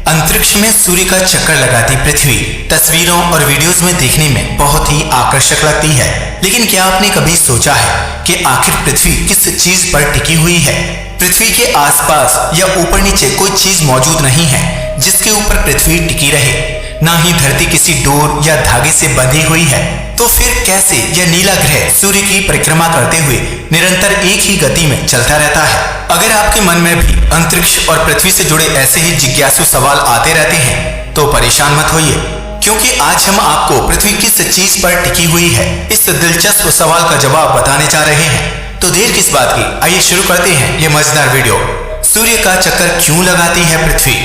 अंतरिक्ष में सूर्य का चक्कर लगाती पृथ्वी तस्वीरों और वीडियोस में देखने में बहुत ही आकर्षक लगती है। लेकिन क्या आपने कभी सोचा है कि आखिर पृथ्वी किस चीज पर टिकी हुई है? पृथ्वी के आसपास या ऊपर नीचे कोई चीज मौजूद नहीं है जिसके ऊपर पृथ्वी टिकी रहे। ना ही धरती किसी डोर या धागे से बंधी हुई है। तो फिर कैसे यह नीला ग्रह सूर्य की परिक्रमा करते हुए निरंतर एक ही गति में चलता रहता है? अगर आपके मन में भी अंतरिक्ष और पृथ्वी से जुड़े ऐसे ही जिज्ञासु सवाल आते रहते हैं तो परेशान मत होइए, क्योंकि आज हम आपको पृथ्वी किस चीज पर टिकी हुई है इस दिलचस्प सवाल का जवाब बताने जा रहे हैं। तो देर किस बात की, आइए शुरू करते हैं ये मजेदार वीडियो। सूर्य का चक्कर क्यों लगाती है पृथ्वी?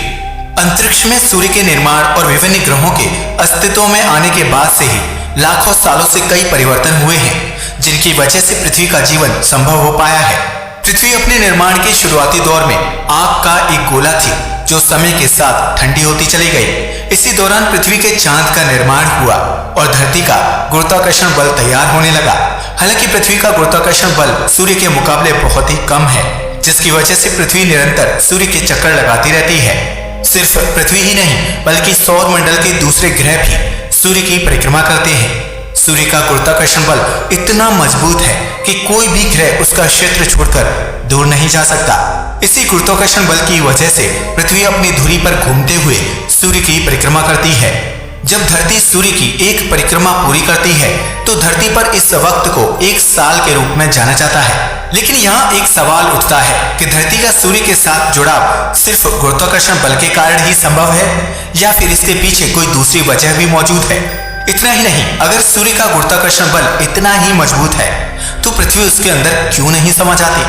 अंतरिक्ष में सूर्य के निर्माण और विभिन्न ग्रहों के अस्तित्व में आने के बाद से ही लाखों सालों से कई परिवर्तन हुए हैं जिनकी वजह से पृथ्वी का जीवन संभव हो पाया है। पृथ्वी अपने निर्माण के शुरुआती दौर में आग का एक गोला थी जो समय के साथ ठंडी होती चली गई। इसी दौरान पृथ्वी के चांद का निर्माण हुआ और धरती का गुरुत्वाकर्षण बल तैयार होने लगा। हालांकि पृथ्वी का गुरुत्वाकर्षण बल सूर्य के मुकाबले बहुत ही कम है, जिसकी वजह से पृथ्वी निरंतर सूर्य के चक्कर लगाती रहती है। सिर्फ पृथ्वी ही नहीं बल्कि सौर मंडल के दूसरे ग्रह भी सूर्य की परिक्रमा करते हैं। सूर्य का गुरुत्वाकर्षण बल इतना मजबूत है कि कोई भी ग्रह उसका क्षेत्र छोड़कर दूर नहीं जा सकता। इसी गुरुत्वाकर्षण बल की वजह से पृथ्वी अपनी धुरी पर घूमते हुए सूर्य की परिक्रमा करती है। जब धरती सूर्य की एक परिक्रमा पूरी करती है तो धरती पर इस वक्त को एक साल के रूप में जाना जाता है। लेकिन यहाँ एक सवाल उठता है कि धरती का सूर्य के साथ जुड़ाव सिर्फ गुरुत्वाकर्षण बल के कारण ही संभव है या फिर इसके पीछे कोई दूसरी वजह भी मौजूद है? इतना ही नहीं, अगर सूर्य का गुरुत्वाकर्षण बल इतना ही मजबूत है तो पृथ्वी उसके अंदर क्यों नहीं समा जाती?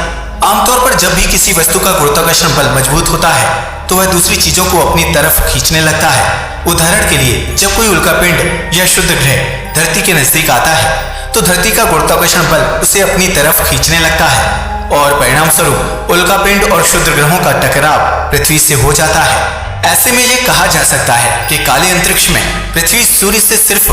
आमतौर पर जब भी किसी वस्तु का गुरुत्वाकर्षण बल मजबूत होता है तो वह दूसरी चीजों को अपनी तरफ खींचने लगता है। उदाहरण के लिए, जब कोई उल्कापिंड या शुद्ध ग्रह धरती के नजदीक आता है तो धरती का गुरुत्वाकर्षण बल उसे अपनी तरफ खींचने लगता है और परिणाम स्वरूप उल्कापिंड और शुद्ध ग्रहों का टकराव पृथ्वी से हो जाता है। ऐसे में यह कहा जा सकता है कि काले अंतरिक्ष में पृथ्वी सूर्य से सिर्फ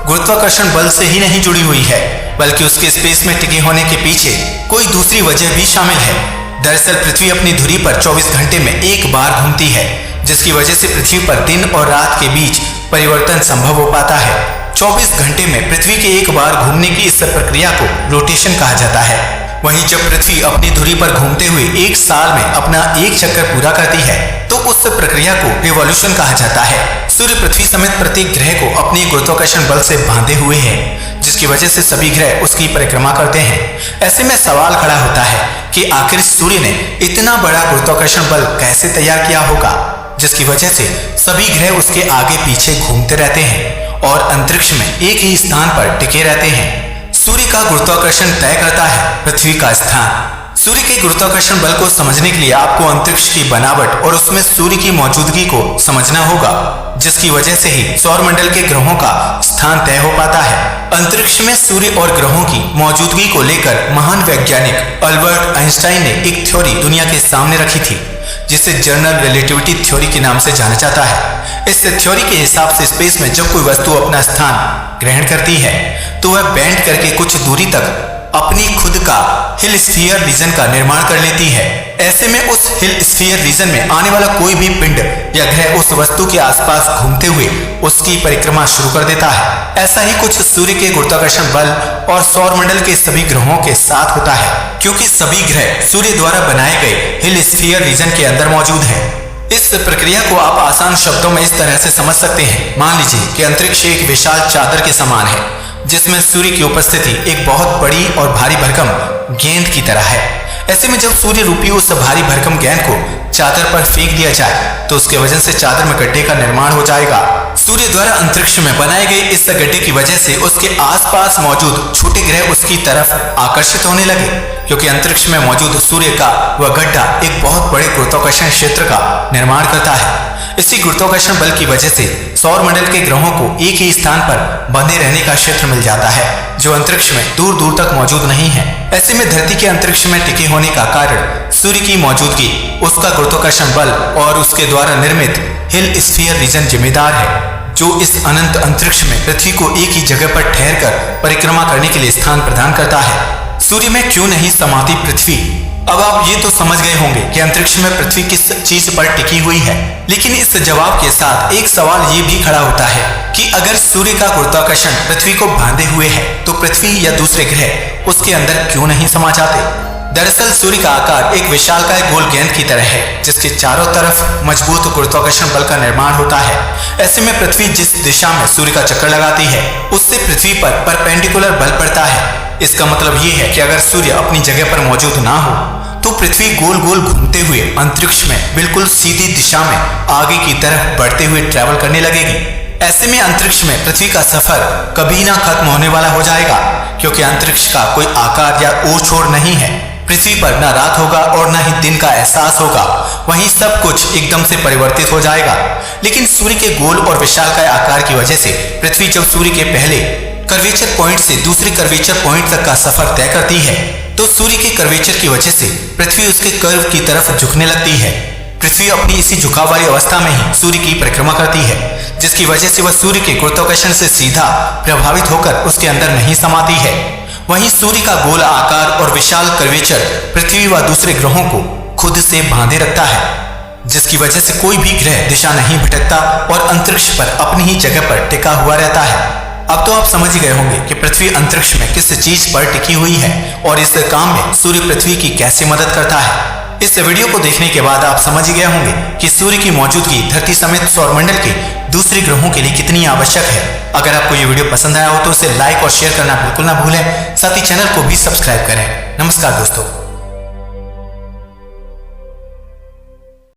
गुरुत्वाकर्षण बल से ही नहीं जुड़ी हुई है, बल्कि उसके स्पेस में टिके होने के पीछे कोई दूसरी वजह भी शामिल है। दरअसल पृथ्वी अपनी धुरी पर 24 घंटे में एक बार घूमती है, जिसकी वजह से पृथ्वी पर दिन और रात के बीच परिवर्तन संभव हो पाता है। 24 घंटे में पृथ्वी के एक बार घूमने की इस प्रक्रिया को रोटेशन कहा जाता है। वहीं जब पृथ्वी अपनी धुरी पर घूमते हुए एक साल में अपना एक चक्कर पूरा करती है तो उस प्रक्रिया को रिवॉल्यूशन कहा जाता है। सूर्य पृथ्वी समेत प्रत्येक ग्रह को अपने गुरुत्वाकर्षण बल से बांधे हुए है, जिसकी वजह से सभी ग्रह उसकी परिक्रमा करते हैं। ऐसे में सवाल खड़ा होता है कि आखिर सूर्य ने इतना बड़ा गुरुत्वाकर्षण बल कैसे तैयार किया होगा, जिसकी वजह से सभी ग्रह उसके आगे पीछे घूमते रहते हैं और अंतरिक्ष में एक ही स्थान पर टिके रहते हैं। सूर्य का गुरुत्वाकर्षण तय करता है पृथ्वी का स्थान। सूर्य के गुरुत्वाकर्षण बल को समझने के लिए आपको अंतरिक्ष की बनावट और उसमें सूर्य की मौजूदगी को समझना होगा, जिसकी वजह से ही सौर मंडल के ग्रहों का स्थान तय हो पाता है। अंतरिक्ष में सूर्य और ग्रहों की मौजूदगी को लेकर महान वैज्ञानिक अल्बर्ट आइंस्टाइन ने एक थ्योरी दुनिया के सामने रखी थी, जिसे जनरल रिलेटिविटी थ्योरी के नाम से जाना जाता है। इस थ्योरी के हिसाब से स्पेस में जब कोई वस्तु अपना स्थान ग्रहण करती है तो वह बेंड करके कुछ दूरी तक अपनी खुद का हिल स्फीयर रीजन का निर्माण कर लेती है। ऐसे में उस हिल स्फीयर रीजन में आने वाला कोई भी पिंड या ग्रह उस वस्तु के आसपास घूमते हुए उसकी परिक्रमा शुरू कर देता है। ऐसा ही कुछ सूर्य के गुरुत्वाकर्षण बल और सौर मंडल के सभी ग्रहों के साथ होता है, क्योंकि सभी ग्रह सूर्य द्वारा बनाए गए हिल स्फीयर रीजन के अंदर मौजूद हैं। इस प्रक्रिया को आप आसान शब्दों में इस तरह से समझ सकते हैं। मान लीजिए कि अंतरिक्ष एक विशाल चादर के समान है, जिसमें सूर्य की उपस्थिति एक बहुत बड़ी और भारी भरकम गेंद की तरह है। ऐसे में जब सूर्य रूपी उस भारी भरकम गेंद को चादर पर फेंक दिया जाए तो उसके वजन से चादर में गड्ढे का निर्माण हो जाएगा। सूर्य द्वारा अंतरिक्ष में बनाए गए इस गड्ढे की वजह से उसके आसपास मौजूद छोटे ग्रह उसकी तरफ आकर्षित होने लगे, क्योंकि अंतरिक्ष में मौजूद सूर्य का वह गड्ढा एक बहुत बड़े गुरुत्वाकर्षण क्षेत्र का निर्माण करता है। इसी गुरुत्वाकर्षण बल की वजह से सौर मंडल के ग्रहों को एक ही स्थान पर बंधे रहने का क्षेत्र मिल जाता है, जो अंतरिक्ष में दूर दूर तक मौजूद नहीं है। ऐसे में धरती के अंतरिक्ष में टिके होने का कारण सूर्य की मौजूदगी, उसका गुरुत्वाकर्षण बल और उसके द्वारा निर्मित हिल स्फीयर रीजन जिम्मेदार है, जो इस अनंत अंतरिक्ष में पृथ्वी को एक ही जगह पर ठहर कर परिक्रमा करने के लिए स्थान प्रदान करता है। सूर्य में क्यों नहीं समाती पृथ्वी? अब आप ये तो समझ गए होंगे कि अंतरिक्ष में पृथ्वी किस चीज पर टिकी हुई है, लेकिन इस जवाब के साथ एक सवाल ये भी खड़ा होता है कि अगर सूर्य का गुरुत्वाकर्षण पृथ्वी को बांधे हुए है तो पृथ्वी या दूसरे ग्रह उसके अंदर क्यों नहीं समा जाते। दरअसल सूर्य का आकार एक विशालकाय गोल गेंद की तरह है जिसके चारों तरफ मजबूत गुरुत्वाकर्षण बल का निर्माण होता है। ऐसे में पृथ्वी जिस दिशा में सूर्य का चक्कर लगाती है उससे पृथ्वी पर परपेंडिकुलर बल पड़ता है। इसका मतलब ये है कि अगर सूर्य अपनी जगह पर मौजूद ना हो तो पृथ्वी गोल गोल घूमते हुए अंतरिक्ष में बिल्कुल सीधी दिशा में आगे की तरफ बढ़ते हुए ट्रैवल करने लगेगी। ऐसे में अंतरिक्ष में पृथ्वी का सफर कभी ना खत्म होने वाला हो जाएगा, क्योंकि अंतरिक्ष का कोई आकार या ओर छोर नहीं है। पृथ्वी पर ना रात होगा और ना ही दिन का एहसास होगा, वहीं सब कुछ एकदम से परिवर्तित हो जाएगा। लेकिन सूर्य के गोल और विशालकाय आकार की वजह से पृथ्वी जब सूर्य के पहले कर्वेचर पॉइंट से दूसरे कर्वेचर पॉइंट तक का सफर तय करती है तो सूर्य के कर्वेचर की वजह से पृथ्वी उसके कर्व की तरफ झुकने लगती है। पृथ्वी अपनी इसी झुकाव वाली अवस्था में ही सूर्य की परिक्रमा करती है, जिसकी वजह से वह सूर्य के गुरुत्वाकर्षण से सीधा प्रभावित होकर उसके अंदर नहीं समाती है। वहीं सूर्य का गोल आकार और विशाल कर्वेचर पृथ्वी व दूसरे ग्रहों को खुद से बांधे रखता है, जिसकी वजह से कोई भी ग्रह दिशा नहीं भटकता और अंतरिक्ष पर अपनी ही जगह पर टिका हुआ रहता है। अब तो आप समझ ही गए होंगे कि पृथ्वी अंतरिक्ष में किस चीज पर टिकी हुई है और इस काम में सूर्य पृथ्वी की कैसे मदद करता है। इस वीडियो को देखने के बाद आप समझ ही गए होंगे कि सूर्य की मौजूदगी धरती समेत सौरमंडल के दूसरे ग्रहों के लिए कितनी आवश्यक है। अगर आपको ये वीडियो पसंद आया हो तो इसे लाइक और शेयर करना बिल्कुल ना भूलें, साथ ही चैनल को भी सब्सक्राइब करें। नमस्कार दोस्तों।